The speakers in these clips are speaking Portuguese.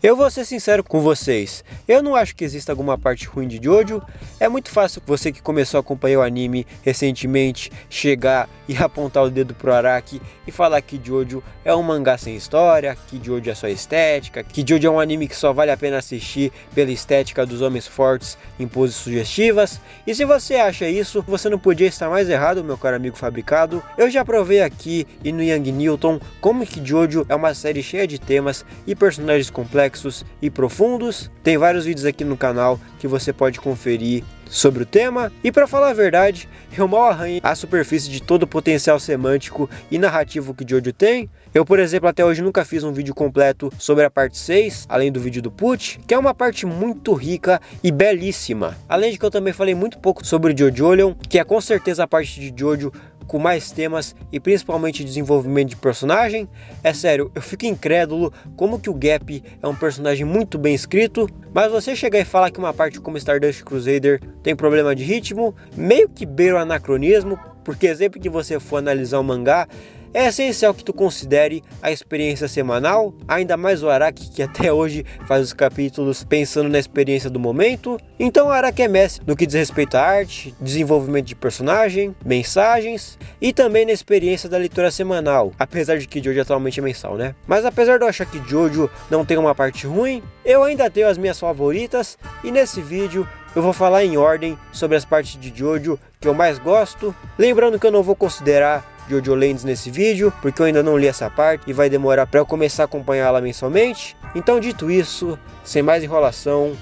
Eu vou ser sincero com vocês, eu não acho que exista alguma parte ruim de Jojo. É muito fácil você que começou a acompanhar o anime recentemente chegar e apontar o dedo pro Araki e falar que Jojo é um mangá sem história, que Jojo é só estética, que Jojo é um anime que só vale a pena assistir pela estética dos homens fortes em poses sugestivas. E se você acha isso, você não podia estar mais errado, meu caro amigo fabricado. Eu já provei aqui e no Young Newton como que Jojo é uma série cheia de temas e personagens complexos e profundos. Tem vários vídeos aqui no canal que você pode conferir sobre o tema, e para falar a verdade, eu mal arranhei a superfície de todo o potencial semântico e narrativo que Jojo tem. Eu, por exemplo, até hoje nunca fiz um vídeo completo sobre a parte 6, além do vídeo do Put, que é uma parte muito rica e belíssima. Além de que eu também falei muito pouco sobre Jojolion, que é com certeza a parte de Jojo com mais temas e principalmente desenvolvimento de personagem. É sério, eu fico incrédulo como que o Gap é um personagem muito bem escrito, mas você chegar e falar que uma parte como Stardust Crusader tem problema de ritmo, meio que beira o anacronismo, porque sempre que você for analisar o mangá, é essencial que tu considere a experiência semanal, ainda mais o Araki, que até hoje faz os capítulos pensando na experiência do momento. Então o Araki é mestre no que diz respeito à arte, desenvolvimento de personagem, mensagens e também na experiência da leitura semanal, apesar de que Jojo atualmente é mensal, né? Mas apesar de eu achar que Jojo não tem uma parte ruim, eu ainda tenho as minhas favoritas, e nesse vídeo eu vou falar em ordem sobre as partes de Jojo que eu mais gosto, lembrando que eu não vou considerar Jojo Lands nesse vídeo, porque eu ainda não li essa parte e vai demorar para eu começar a acompanhá-la mensalmente. Então, dito isso, sem mais enrolação,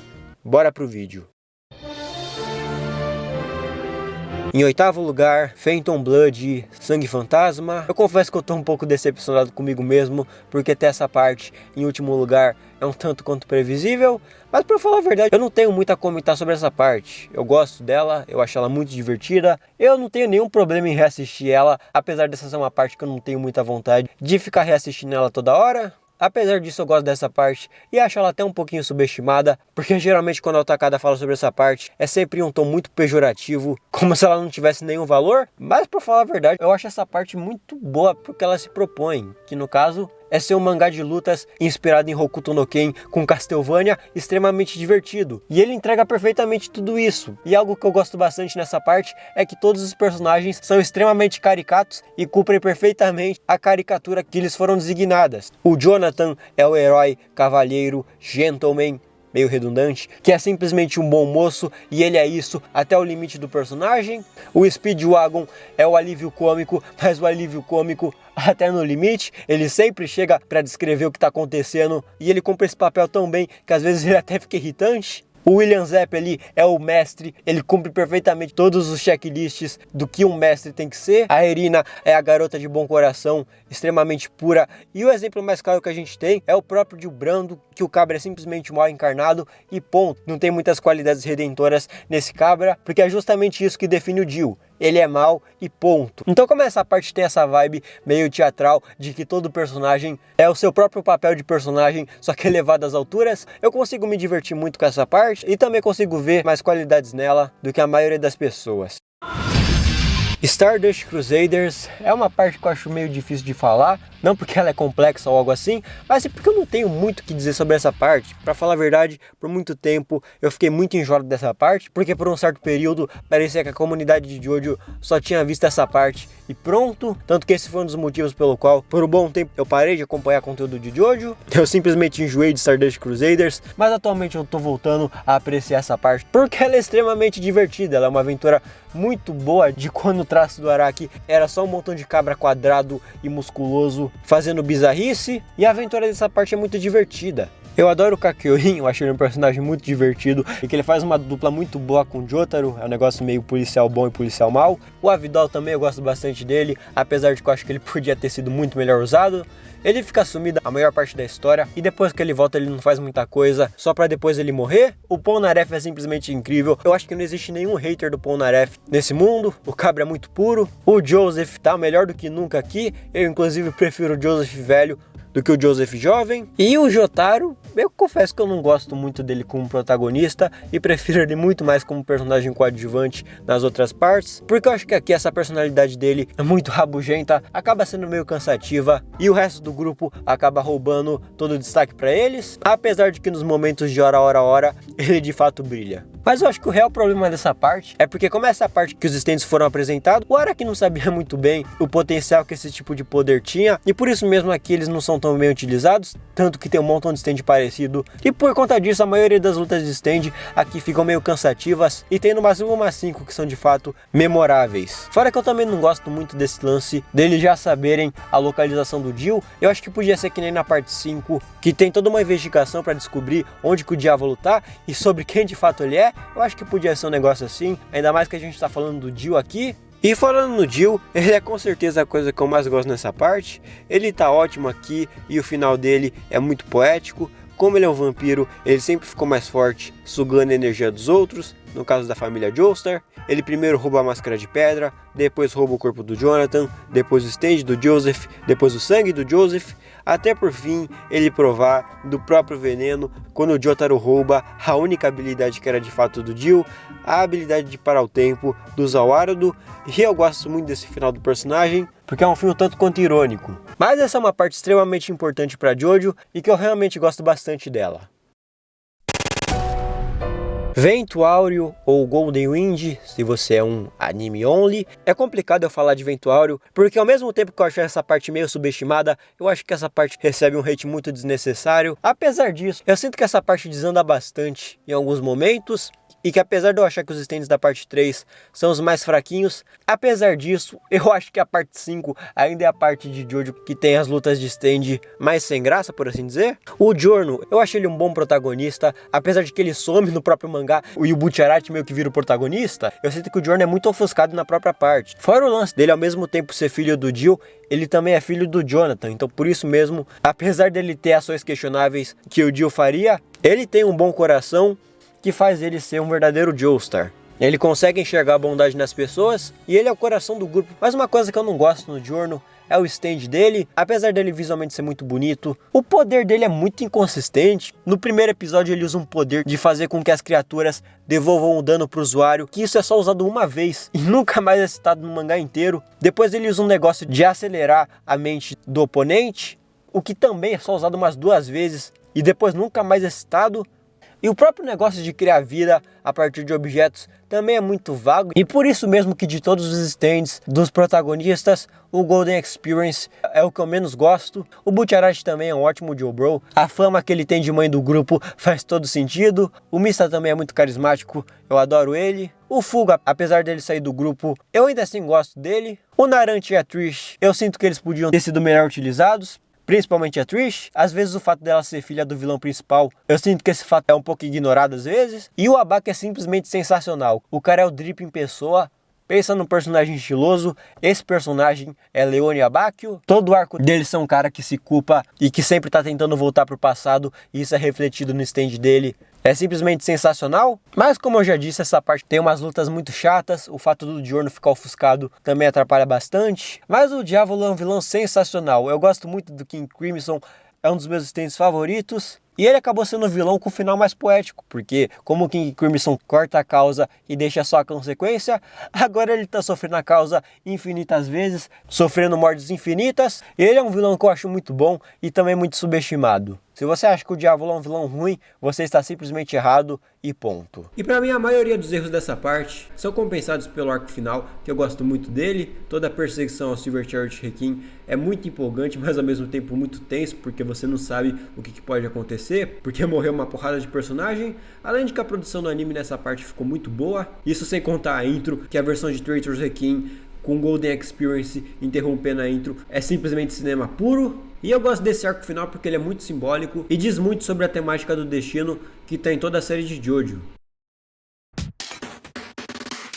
bora pro vídeo. Em oitavo lugar, Phantom Blood, Sangue Fantasma. Eu confesso que eu tô um pouco decepcionado comigo mesmo, porque até essa parte, em último lugar, é um tanto quanto previsível. Mas pra falar a verdade, eu não tenho muito a comentar sobre essa parte. Eu gosto dela, eu acho ela muito divertida. Eu não tenho nenhum problema em reassistir ela, apesar dessa ser uma parte que eu não tenho muita vontade de ficar reassistindo ela toda hora. Apesar disso, eu gosto dessa parte e acho ela até um pouquinho subestimada, porque geralmente quando a Otakada fala sobre essa parte, é sempre um tom muito pejorativo, como se ela não tivesse nenhum valor. Mas pra falar a verdade, eu acho essa parte muito boa porque ela se propõe, que no caso é ser um mangá de lutas inspirado em Hokuto no Ken com Castlevania, extremamente divertido. E ele entrega perfeitamente tudo isso. E algo que eu gosto bastante nessa parte é que todos os personagens são extremamente caricatos e cumprem perfeitamente a caricatura que eles foram designadas. O Jonathan é o herói, cavalheiro, gentleman, meio redundante, que é simplesmente um bom moço, e ele é isso até o limite do personagem. O Speedwagon é o alívio cômico, mas o alívio cômico até no limite. Ele sempre chega para descrever o que está acontecendo, e ele cumpre esse papel tão bem que às vezes ele até fica irritante. O William Zepp ali é o mestre, ele cumpre perfeitamente todos os checklists do que um mestre tem que ser. A Irina é a garota de bom coração, extremamente pura. E o exemplo mais claro que a gente tem é o próprio Gil Brando, que o cabra é simplesmente mal encarnado e ponto. Não tem muitas qualidades redentoras nesse cabra, porque é justamente isso que define o Gil. Ele é mal e ponto. Então, como essa parte tem essa vibe meio teatral de que todo personagem é o seu próprio papel de personagem, só que elevado às alturas, eu consigo me divertir muito com essa parte e também consigo ver mais qualidades nela do que a maioria das pessoas. Stardust Crusaders é uma parte que eu acho meio difícil de falar, não porque ela é complexa ou algo assim, mas é porque eu não tenho muito o que dizer sobre essa parte. Pra falar a verdade, por muito tempo eu fiquei muito enjoado dessa parte, porque por um certo período parecia que a comunidade de Jojo só tinha visto essa parte e pronto. Tanto que esse foi um dos motivos pelo qual por um bom tempo eu parei de acompanhar conteúdo de Jojo. Eu simplesmente enjoei de Stardust Crusaders, mas atualmente eu tô voltando a apreciar essa parte, porque ela é extremamente divertida. Ela é uma aventura muito boa de quando o traço do Araki era só um montão de cabra quadrado e musculoso fazendo bizarrice, e a aventura dessa parte é muito divertida. Eu adoro o Kakyoin, eu acho ele um personagem muito divertido e que ele faz uma dupla muito boa com o Jotaro, é um negócio meio policial bom e policial mal. O Avidol também eu gosto bastante dele, apesar de que eu acho que ele podia ter sido muito melhor usado. Ele fica sumido a maior parte da história e depois que ele volta ele não faz muita coisa, só pra depois ele morrer. O Polnareff é simplesmente incrível, eu acho que não existe nenhum hater do Polnareff nesse mundo, o cabra é muito puro. O Joseph tá melhor do que nunca aqui, eu inclusive prefiro o Joseph velho do que o Joseph jovem. E o Jotaro, eu confesso que eu não gosto muito dele como protagonista e prefiro ele muito mais como personagem coadjuvante nas outras partes, porque eu acho que aqui essa personalidade dele é muito rabugenta, acaba sendo meio cansativa e o resto do grupo acaba roubando todo o destaque para eles, apesar de que nos momentos de hora a hora ele de fato brilha. Mas eu acho que o real problema dessa parte é porque como essa parte que os stands foram apresentados, o Araki não sabia muito bem o potencial que esse tipo de poder tinha, e por isso mesmo aqui eles não são tão bem utilizados, tanto que tem um montão de stand parecido, e por conta disso a maioria das lutas de stand aqui ficam meio cansativas, e tem no máximo umas 5 que são de fato memoráveis. Fora que eu também não gosto muito desse lance deles já saberem a localização do Jill. Eu acho que podia ser que nem na parte 5, que tem toda uma investigação para descobrir onde que o diabo tá e sobre quem de fato ele é. Eu acho que podia ser um negócio assim, ainda mais que a gente tá falando do Jill aqui. E falando no Jill, ele é com certeza a coisa que eu mais gosto nessa parte. Ele tá ótimo aqui e o final dele é muito poético. Como ele é um vampiro, ele sempre ficou mais forte, sugando a energia dos outros. No caso da família Joestar, ele primeiro rouba a máscara de pedra, depois rouba o corpo do Jonathan, depois o stand do Joseph, depois o sangue do Joseph, até por fim ele provar do próprio veneno quando o Jotaro rouba a única habilidade que era de fato do Jill, a habilidade de parar o tempo do Zawarudo. E eu gosto muito desse final do personagem, porque é um filme tanto quanto irônico. Mas essa é uma parte extremamente importante para Jojo e que eu realmente gosto bastante dela. Vento Áureo ou Golden Wind, se você é um anime only. É complicado eu falar de Vento Áureo, porque ao mesmo tempo que eu acho essa parte meio subestimada, eu acho que essa parte recebe um hate muito desnecessário. Apesar disso, eu sinto que essa parte desanda bastante em alguns momentos, e que apesar de eu achar que os stands da parte 3 são os mais fraquinhos, apesar disso, eu acho que a parte 5 ainda é a parte de Jojo que tem as lutas de stand mais sem graça, por assim dizer. O Giorno, eu achei ele um bom protagonista, apesar de que ele some no próprio mangá e o Butcherati meio que vira o protagonista, eu sinto que o Giorno é muito ofuscado na própria parte. Fora o lance dele ao mesmo tempo ser filho do Jill, ele também é filho do Jonathan, então por isso mesmo, apesar dele ter ações questionáveis que o Jill faria, ele tem um bom coração que faz ele ser um verdadeiro Joestar. Ele consegue enxergar a bondade nas pessoas e ele é o coração do grupo. Mas uma coisa que eu não gosto no Giorno é o stand dele, apesar dele visualmente ser muito bonito, o poder dele é muito inconsistente. No primeiro episódio ele usa um poder de fazer com que as criaturas devolvam o dano para o usuário, que isso é só usado uma vez e nunca mais é citado no mangá inteiro. Depois ele usa um negócio de acelerar a mente do oponente, o que também é só usado umas 2 vezes e depois nunca mais é citado. E o próprio negócio de criar vida a partir de objetos também é muito vago. E por isso mesmo que de todos os stands dos protagonistas, o Golden Experience é o que eu menos gosto. O Butcherati também é um ótimo Joe-Bro. A fama que ele tem de mãe do grupo faz todo sentido. O Mista também é muito carismático, eu adoro ele. O Fuga, apesar dele sair do grupo, eu ainda assim gosto dele. O Narante e a Trish, eu sinto que eles podiam ter sido melhor utilizados. Principalmente a Trish, às vezes o fato dela ser filha do vilão principal, eu sinto que esse fato é um pouco ignorado às vezes. E o Abaki é simplesmente sensacional. O cara é o Drip em pessoa. Pensa num personagem estiloso, esse personagem é Leone Abakio. Todo o arco dele são um cara que se culpa e que sempre tá tentando voltar pro passado, e isso é refletido no stand dele. É simplesmente sensacional, mas como eu já disse, essa parte tem umas lutas muito chatas, o fato do Giorno ficar ofuscado também atrapalha bastante. Mas o Diavolo é um vilão sensacional, eu gosto muito do King Crimson, é um dos meus stands favoritos. E ele acabou sendo o vilão com o final mais poético, porque como o King Crimson corta a causa e deixa só a consequência, agora ele tá sofrendo a causa infinitas vezes, sofrendo mortes infinitas. Ele é um vilão que eu acho muito bom e também muito subestimado. Se você acha que o Diavolo é um vilão ruim, você está simplesmente errado e ponto. E pra mim a maioria dos erros dessa parte são compensados pelo arco final, que eu gosto muito dele. Toda a perseguição ao Silver Chariot Requiem é muito empolgante, mas ao mesmo tempo muito tenso, porque você não sabe o que pode acontecer, porque morreu uma porrada de personagem. Além de que a produção do anime nessa parte ficou muito boa, isso sem contar a intro, que a versão de Traitor's Requiem com Golden Experience interrompendo a intro é simplesmente cinema puro. E eu gosto desse arco final porque ele é muito simbólico e diz muito sobre a temática do destino que tem em toda a série de Jojo.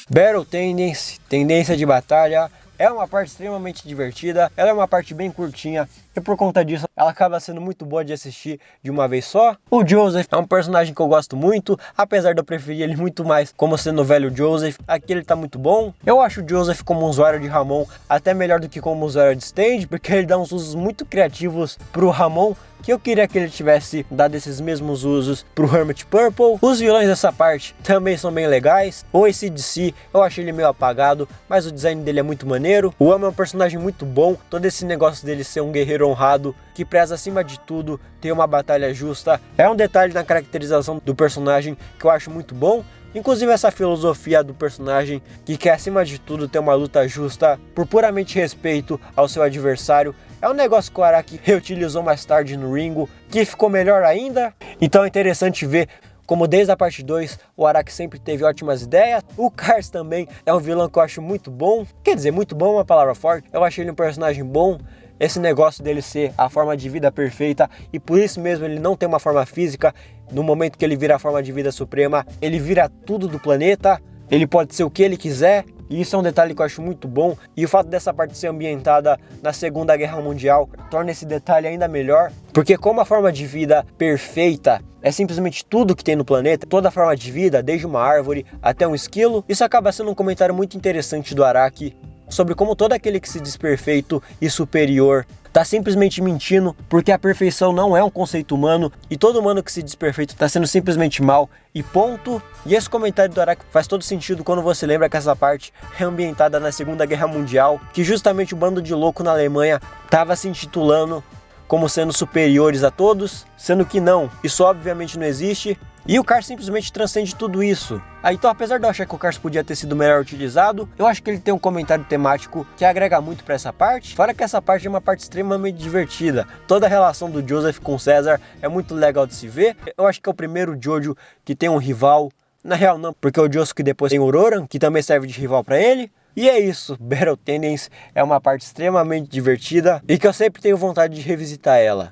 Battle Tendency, tendência de batalha, é uma parte extremamente divertida, ela é uma parte bem curtinha e por conta disso ela acaba sendo muito boa de assistir de uma vez só. O Joseph é um personagem que eu gosto muito, apesar de eu preferir ele muito mais como sendo o velho Joseph. Aqui ele tá muito bom. Eu acho o Joseph como um usuário de Ramon até melhor do que como usuário de Stand, porque ele dá uns usos muito criativos pro Ramon, que eu queria que ele tivesse dado esses mesmos usos pro Hermit Purple. Os vilões dessa parte também são bem legais. O AC/DC eu achei ele meio apagado, mas o design dele é muito maneiro. O Amo é um personagem muito bom, todo esse negócio dele ser um guerreiro honrado, que preza acima de tudo ter uma batalha justa, é um detalhe na caracterização do personagem que eu acho muito bom. Inclusive essa filosofia do personagem que quer acima de tudo ter uma luta justa por puramente respeito ao seu adversário, é um negócio que o Araki reutilizou mais tarde no Ringo, que ficou melhor ainda. Então é interessante ver como desde a parte 2 o Araki sempre teve ótimas ideias. O Cars também é um vilão que eu acho muito bom, quer dizer, muito bom é uma palavra forte, eu achei ele um personagem bom. Esse negócio dele ser a forma de vida perfeita e por isso mesmo ele não tem uma forma física. No momento que ele vira a forma de vida suprema, ele vira tudo do planeta, ele pode ser o que ele quiser. E isso é um detalhe que eu acho muito bom. E o fato dessa parte ser ambientada na Segunda Guerra Mundial torna esse detalhe ainda melhor. Porque como a forma de vida perfeita é simplesmente tudo que tem no planeta, toda a forma de vida, desde uma árvore até um esquilo, isso acaba sendo um comentário muito interessante do Araki sobre como todo aquele que se diz perfeito e superior tá simplesmente mentindo, porque a perfeição não é um conceito humano e todo humano que se diz perfeito tá sendo simplesmente mal e ponto. E esse comentário do Araki faz todo sentido quando você lembra que essa parte é ambientada na Segunda Guerra Mundial, que justamente o bando de louco na Alemanha tava se intitulando como sendo superiores a todos, sendo que não, isso obviamente não existe. E o Cars simplesmente transcende tudo isso. Então, apesar de eu achar que o Cars podia ter sido melhor utilizado, eu acho que ele tem um comentário temático que agrega muito para essa parte. Fora que essa parte é uma parte extremamente divertida. Toda a relação do Joseph com César é muito legal de se ver. Eu acho que é o primeiro Jojo que tem um rival. Na real não, porque o Josuke depois tem o Roran, que também serve de rival para ele. E é isso, Battle Tendency é uma parte extremamente divertida e que eu sempre tenho vontade de revisitar ela.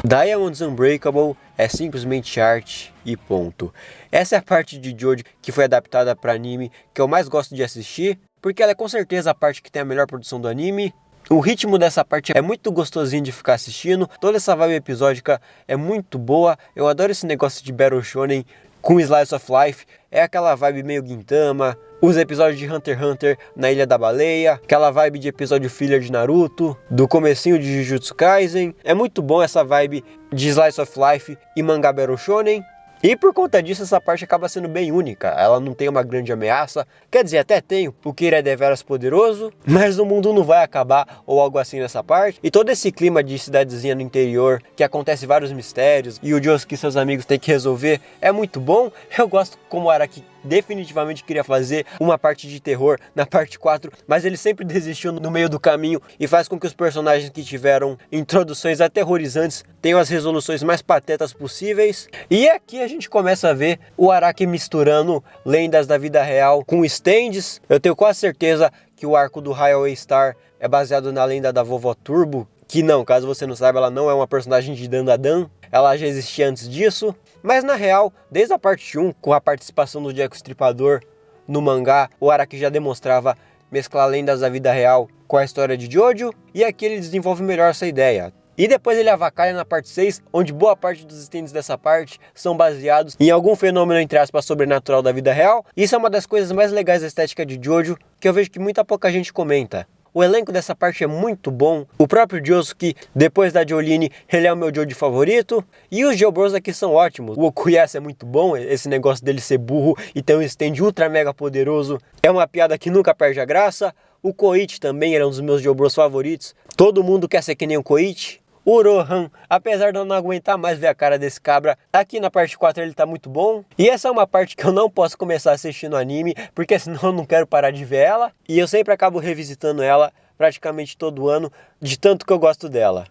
Diamonds Unbreakable é simplesmente arte e ponto. Essa é a parte de Jojo que foi adaptada para anime que eu mais gosto de assistir, porque ela é com certeza a parte que tem a melhor produção do anime. O ritmo dessa parte é muito gostosinho de ficar assistindo, toda essa vibe episódica é muito boa. Eu adoro esse negócio de Battle Shonen com Slice of Life, é aquela vibe meio Gintama, os episódios de Hunter x Hunter na Ilha da Baleia, aquela vibe de episódio filler de Naruto, do comecinho de Jujutsu Kaisen. É muito bom essa vibe de Slice of Life e mangá Battle Shonen. E por conta disso essa parte acaba sendo bem única, ela não tem uma grande ameaça, quer dizer, até tem, o Kira é deveras poderoso, mas o mundo não vai acabar ou algo assim nessa parte. E todo esse clima de cidadezinha no interior, que acontece vários mistérios e o Josuke e seus amigos têm que resolver, é muito bom. Eu gosto como o Araki definitivamente queria fazer uma parte de terror na parte 4, mas ele sempre desistiu no meio do caminho e faz com que os personagens que tiveram introduções aterrorizantes tenham as resoluções mais patetas possíveis. E aqui a gente começa a ver o Araki misturando lendas da vida real com stands. Eu tenho quase certeza que o arco do Highway Star é baseado na lenda da Vovó Turbo, que não, caso você não saiba, ela não é uma personagem de Dandadan, ela já existia antes disso. Mas na real, desde a parte 1, com a participação do Jack o Estripador no mangá, o Araki já demonstrava mesclar lendas da vida real com a história de Jojo, e aqui ele desenvolve melhor essa ideia. E depois ele avacalha na parte 6, onde boa parte dos stands dessa parte são baseados em algum fenômeno, entre aspas, sobrenatural da vida real. Isso é uma das coisas mais legais da estética de Jojo, que eu vejo que muita pouca gente comenta. O elenco dessa parte é muito bom. O próprio Josuke, depois da Jolene, ele é o meu Jojo favorito. E os Geobros aqui são ótimos. O Okuyasu é muito bom, esse negócio dele ser burro e ter um stand ultra mega poderoso é uma piada que nunca perde a graça. O Koichi também era um dos meus Geobros favoritos. Todo mundo quer ser que nem o Koichi. O Rohan, apesar de eu não aguentar mais ver a cara desse cabra, aqui na parte 4 ele tá muito bom. E essa é uma parte que eu não posso começar assistindo anime, porque senão eu não quero parar de ver ela. E eu sempre acabo revisitando ela praticamente todo ano, de tanto que eu gosto dela.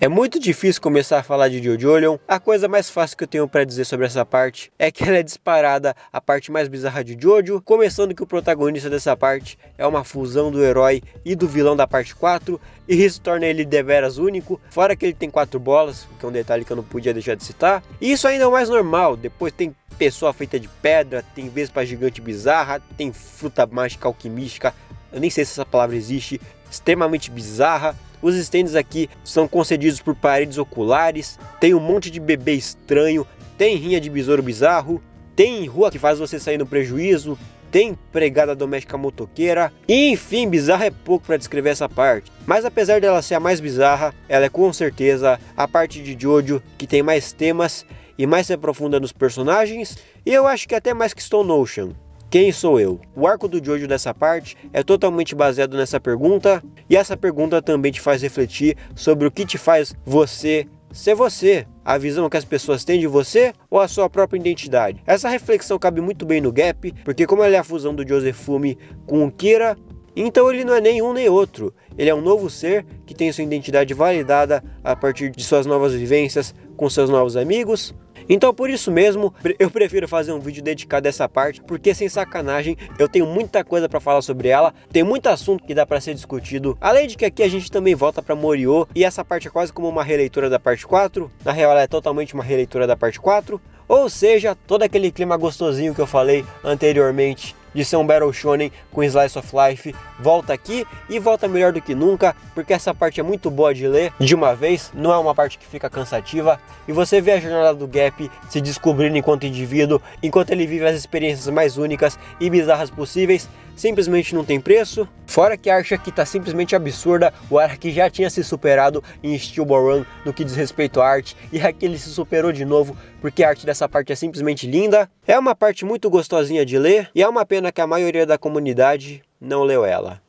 É muito difícil começar a falar de JoJolion. A coisa mais fácil que eu tenho pra dizer sobre essa parte é que ela é disparada a parte mais bizarra de Jojo, começando que o protagonista dessa parte é uma fusão do herói e do vilão da parte 4, e isso torna ele deveras único, fora que ele tem 4 bolas, que é um detalhe que eu não podia deixar de citar, e isso ainda é o mais normal. Depois tem pessoa feita de pedra, tem vespa gigante bizarra, tem fruta mágica alquimística, eu nem sei se essa palavra existe, extremamente bizarra. Os stands aqui são concedidos por paredes oculares, tem um monte de bebê estranho, tem rinha de besouro bizarro, tem rua que faz você sair no prejuízo, tem empregada doméstica motoqueira, e enfim, bizarra é pouco para descrever essa parte. Mas apesar dela ser a mais bizarra, ela é com certeza a parte de Jojo que tem mais temas e mais se aprofunda nos personagens, e eu acho que até mais que Stone Ocean. Quem sou eu? O arco do Jojo dessa parte é totalmente baseado nessa pergunta, e essa pergunta também te faz refletir sobre o que te faz você ser você, a visão que as pessoas têm de você ou a sua própria identidade. Essa reflexão cabe muito bem no Gap, porque como ele é a fusão do Josefumi com o Kira, então ele não é nem um nem outro, ele é um novo ser que tem sua identidade validada a partir de suas novas vivências com seus novos amigos. Então por isso mesmo, eu prefiro fazer um vídeo dedicado a essa parte, porque sem sacanagem, eu tenho muita coisa para falar sobre ela, tem muito assunto que dá para ser discutido, além de que aqui a gente também volta para Morio, e essa parte é quase como uma releitura da parte 4, na real ela é totalmente uma releitura da parte 4, ou seja, todo aquele clima gostosinho que eu falei anteriormente, de ser um Battle Shonen com Slice of Life, volta aqui e volta melhor do que nunca, porque essa parte é muito boa de ler de uma vez, não é uma parte que fica cansativa, e você vê a jornada do Gap se descobrindo enquanto indivíduo, enquanto ele vive as experiências mais únicas e bizarras possíveis, simplesmente não tem preço. Fora que a arte aqui tá simplesmente absurda, o Araki já tinha se superado em Steel Ball Run no que diz respeito à arte, e aqui ele se superou de novo, porque a arte dessa parte é simplesmente linda. É uma parte muito gostosinha de ler, e é uma pena que a maioria da comunidade não leu ela.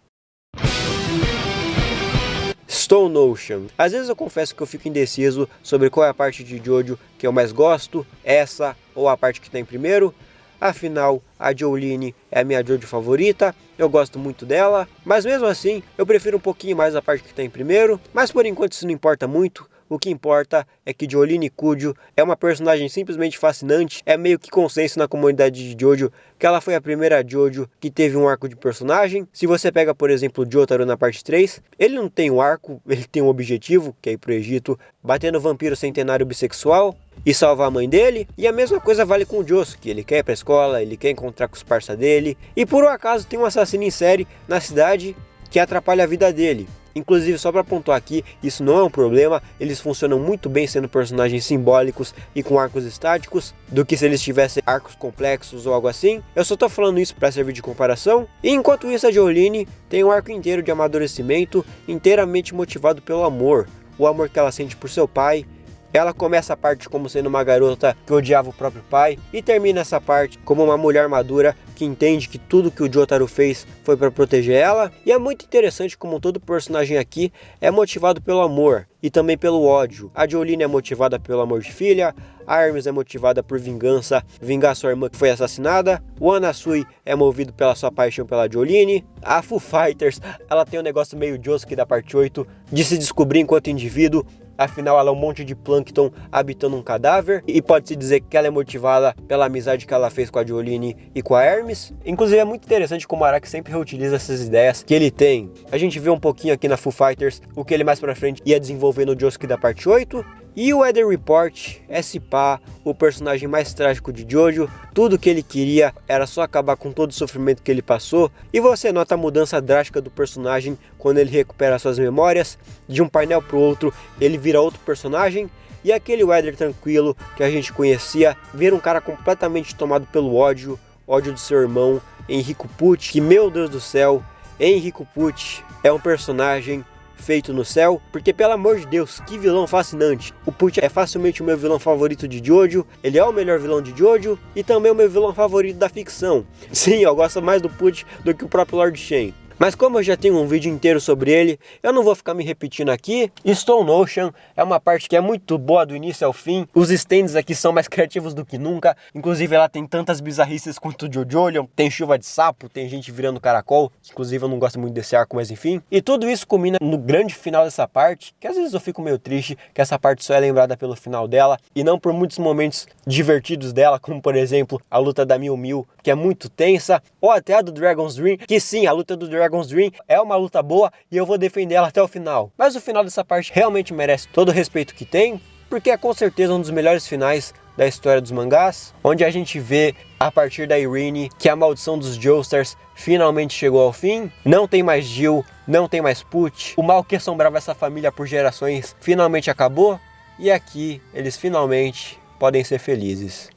Stone Ocean. Às vezes eu confesso que eu fico indeciso sobre qual é a parte de Jojo que eu mais gosto, essa ou a parte que está em primeiro. Afinal, a Jolyne é a minha Jojo favorita, eu gosto muito dela, mas mesmo assim, eu prefiro um pouquinho mais a parte que está em primeiro, mas por enquanto isso não importa muito. O que importa é que Jolyne Kujo é uma personagem simplesmente fascinante, é meio que consenso na comunidade de Jojo que ela foi a primeira Jojo que teve um arco de personagem. Se você pega, por exemplo, o Jotaro na parte 3, ele não tem um arco, ele tem um objetivo, que é ir pro Egito, bater no vampiro centenário bissexual e salvar a mãe dele, e a mesma coisa vale com o Josuke, ele quer ir pra escola, ele quer encontrar com os parça dele, e por um acaso tem um assassino em série na cidade que atrapalha a vida dele. Inclusive, só para pontuar aqui, isso não é um problema, eles funcionam muito bem sendo personagens simbólicos e com arcos estáticos, do que se eles tivessem arcos complexos ou algo assim. Eu só tô falando isso para servir de comparação. E enquanto isso, a Jolyne tem um arco inteiro de amadurecimento, inteiramente motivado pelo amor. O amor que ela sente por seu pai. Ela começa a parte como sendo uma garota que odiava o próprio pai e termina essa parte como uma mulher madura que entende que tudo que o Jotaro fez foi para proteger ela. E é muito interessante como todo personagem aqui é motivado pelo amor e também pelo ódio. A Jolyne é motivada pelo amor de filha, a Hermes é motivada por vingança, vingar sua irmã que foi assassinada, o Anasui é movido pela sua paixão pela Jolyne, a Foo Fighters, ela tem um negócio meio Josuke da parte 8, de se descobrir enquanto indivíduo. Afinal, ela é um monte de plâncton habitando um cadáver, e pode-se dizer que ela é motivada pela amizade que ela fez com a Jolyne e com a Hermes. Inclusive é muito interessante como o Araki sempre reutiliza essas ideias que ele tem. A gente vê um pouquinho aqui na Foo Fighters o que ele mais pra frente ia desenvolver no Josuke da parte 8. E o Weather Report é, se pá, o personagem mais trágico de Jojo. Tudo que ele queria era só acabar com todo o sofrimento que ele passou. E você nota a mudança drástica do personagem quando ele recupera suas memórias. De um painel pro outro, ele vira outro personagem. E aquele Weather tranquilo que a gente conhecia, vira um cara completamente tomado pelo ódio. Ódio do seu irmão, Enrico Pucci. Que, meu Deus do céu, Enrico Pucci é um personagem feito no céu, porque pelo amor de Deus, que vilão fascinante. O Pucci é facilmente o meu vilão favorito de Jojo, ele é o melhor vilão de Jojo e também o meu vilão favorito da ficção. Sim, eu gosto mais do Pucci do que o próprio Lord Shen. Mas como eu já tenho um vídeo inteiro sobre ele, eu não vou ficar me repetindo aqui. Stone Ocean é uma parte que é muito boa do início ao fim. Os stands aqui são mais criativos do que nunca. Inclusive ela tem tantas bizarrices quanto o JoJo. Tem chuva de sapo, tem gente virando caracol. Inclusive eu não gosto muito desse arco, mas enfim. E tudo isso culmina no grande final dessa parte, que às vezes eu fico meio triste que essa parte só é lembrada pelo final dela e não por muitos momentos divertidos dela, como por exemplo a luta da Mew Mew, que é muito tensa, ou até a do Dragon's Dream, que sim, a luta do Dragon's Dream é uma luta boa e eu vou defender ela até o final. Mas o final dessa parte realmente merece todo o respeito que tem, porque é com certeza um dos melhores finais da história dos mangás, onde a gente vê a partir da Irene que a maldição dos Joestars finalmente chegou ao fim. Não tem mais Jill, não tem mais Put, o mal que assombrava essa família por gerações finalmente acabou, e aqui eles finalmente podem ser felizes.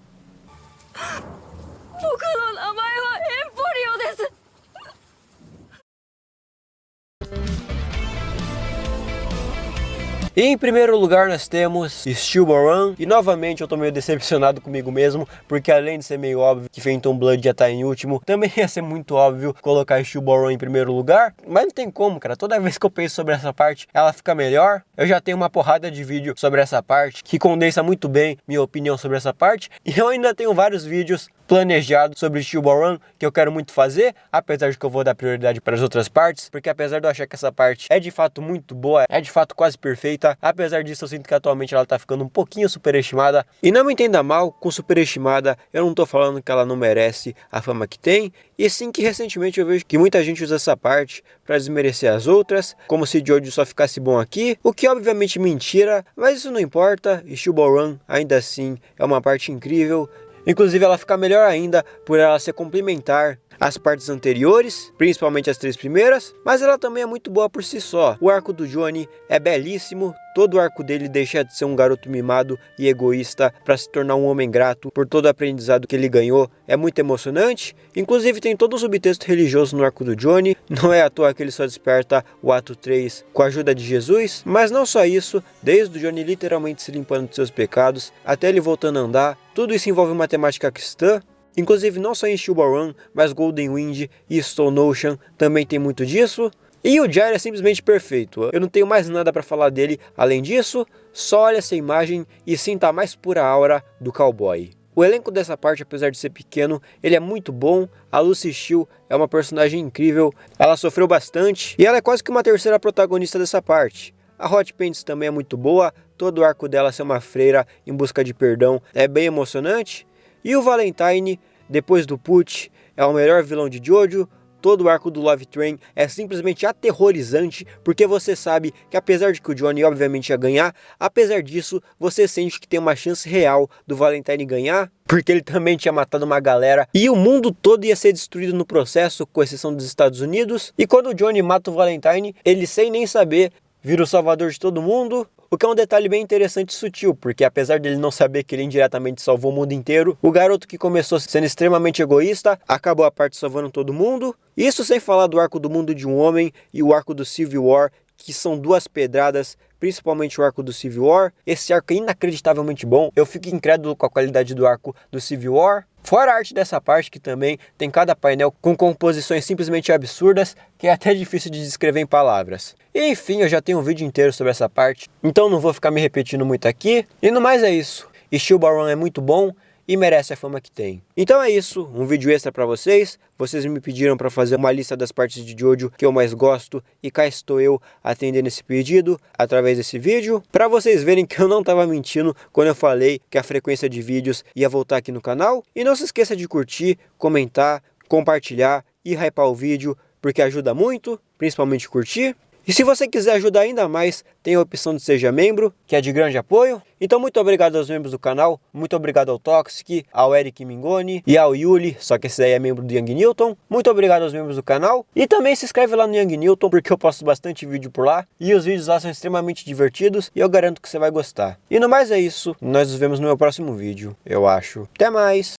E em primeiro lugar nós temos Steel Ball Run, e novamente eu tô meio decepcionado comigo mesmo, porque além de ser meio óbvio que Phantom Blood já tá em último, também ia ser muito óbvio colocar Steel Ball Run em primeiro lugar, mas não tem como, cara, toda vez que eu penso sobre essa parte, ela fica melhor. Eu já tenho uma porrada de vídeo sobre essa parte, que condensa muito bem minha opinião sobre essa parte, e eu ainda tenho vários vídeos planejado sobre Steel Ball Run que eu quero muito fazer, apesar de que eu vou dar prioridade para as outras partes, porque apesar de eu achar que essa parte é de fato muito boa, é de fato quase perfeita, apesar disso eu sinto que atualmente ela tá ficando um pouquinho superestimada. E não me entenda mal, com superestimada eu não tô falando que ela não merece a fama que tem, e sim que recentemente eu vejo que muita gente usa essa parte para desmerecer as outras, como se Jojo só ficasse bom aqui, o que obviamente é mentira, mas isso não importa. Steel Ball Run ainda assim é uma parte incrível. Inclusive ela fica melhor ainda por ela ser complementar às partes anteriores, principalmente as 3 primeiras, mas ela também é muito boa por si só. O arco do Johnny é belíssimo, todo o arco dele deixa de ser um garoto mimado e egoísta para se tornar um homem grato por todo o aprendizado que ele ganhou, é muito emocionante. Inclusive tem todo o subtexto religioso no arco do Johnny, não é à toa que ele só desperta o ato 3 com a ajuda de Jesus, mas não só isso, desde o Johnny literalmente se limpando de seus pecados, até ele voltando a andar, tudo isso envolve uma temática cristã. Inclusive não só em Steel Ball Run, mas Golden Wind e Stone Ocean também tem muito disso. E o Jiraiya é simplesmente perfeito, eu não tenho mais nada para falar dele além disso, só olha essa imagem e sinta a mais pura aura do cowboy. O elenco dessa parte, apesar de ser pequeno, ele é muito bom. A Lucy Shield é uma personagem incrível, ela sofreu bastante e ela é quase que uma terceira protagonista dessa parte. A Hot Pants também é muito boa, todo o arco dela ser uma freira em busca de perdão é bem emocionante. E o Valentine, depois do Put, é o melhor vilão de Jojo. Todo o arco do Love Train é simplesmente aterrorizante, porque você sabe que apesar de que o Johnny obviamente ia ganhar, apesar disso, você sente que tem uma chance real do Valentine ganhar, porque ele também tinha matado uma galera e o mundo todo ia ser destruído no processo, com exceção dos Estados Unidos. E quando o Johnny mata o Valentine, ele sem nem saber vira o salvador de todo mundo. O que é um detalhe bem interessante e sutil, porque apesar dele não saber que ele indiretamente salvou o mundo inteiro, o garoto que começou sendo extremamente egoísta, acabou a parte salvando todo mundo. Isso sem falar do arco do mundo de um homem e o arco do Civil War, que são duas pedradas, principalmente o arco do Civil War. Esse arco é inacreditavelmente bom, eu fico incrédulo com a qualidade do arco do Civil War. Fora a arte dessa parte, que também tem cada painel com composições simplesmente absurdas, que é até difícil de descrever em palavras. E enfim, eu já tenho um vídeo inteiro sobre essa parte, então não vou ficar me repetindo muito aqui. E no mais é isso, Steel Ball Run é muito bom e merece a fama que tem. Então é isso, um vídeo extra para vocês. Vocês me pediram para fazer uma lista das partes de Jojo que eu mais gosto, e cá estou eu atendendo esse pedido através desse vídeo, para vocês verem que eu não estava mentindo quando eu falei que a frequência de vídeos ia voltar aqui no canal. E não se esqueça de curtir, comentar, compartilhar e hypar o vídeo, porque ajuda muito, principalmente curtir. E se você quiser ajudar ainda mais, tem a opção de Seja Membro, que é de grande apoio. Então muito obrigado aos membros do canal, muito obrigado ao Toxic, ao Eric Mingoni e ao Yuli, só que esse aí é membro do Young Newton. Muito obrigado aos membros do canal. E também se inscreve lá no Young Newton, porque eu posto bastante vídeo por lá. E os vídeos lá são extremamente divertidos e eu garanto que você vai gostar. E no mais é isso, nós nos vemos no meu próximo vídeo, eu acho. Até mais!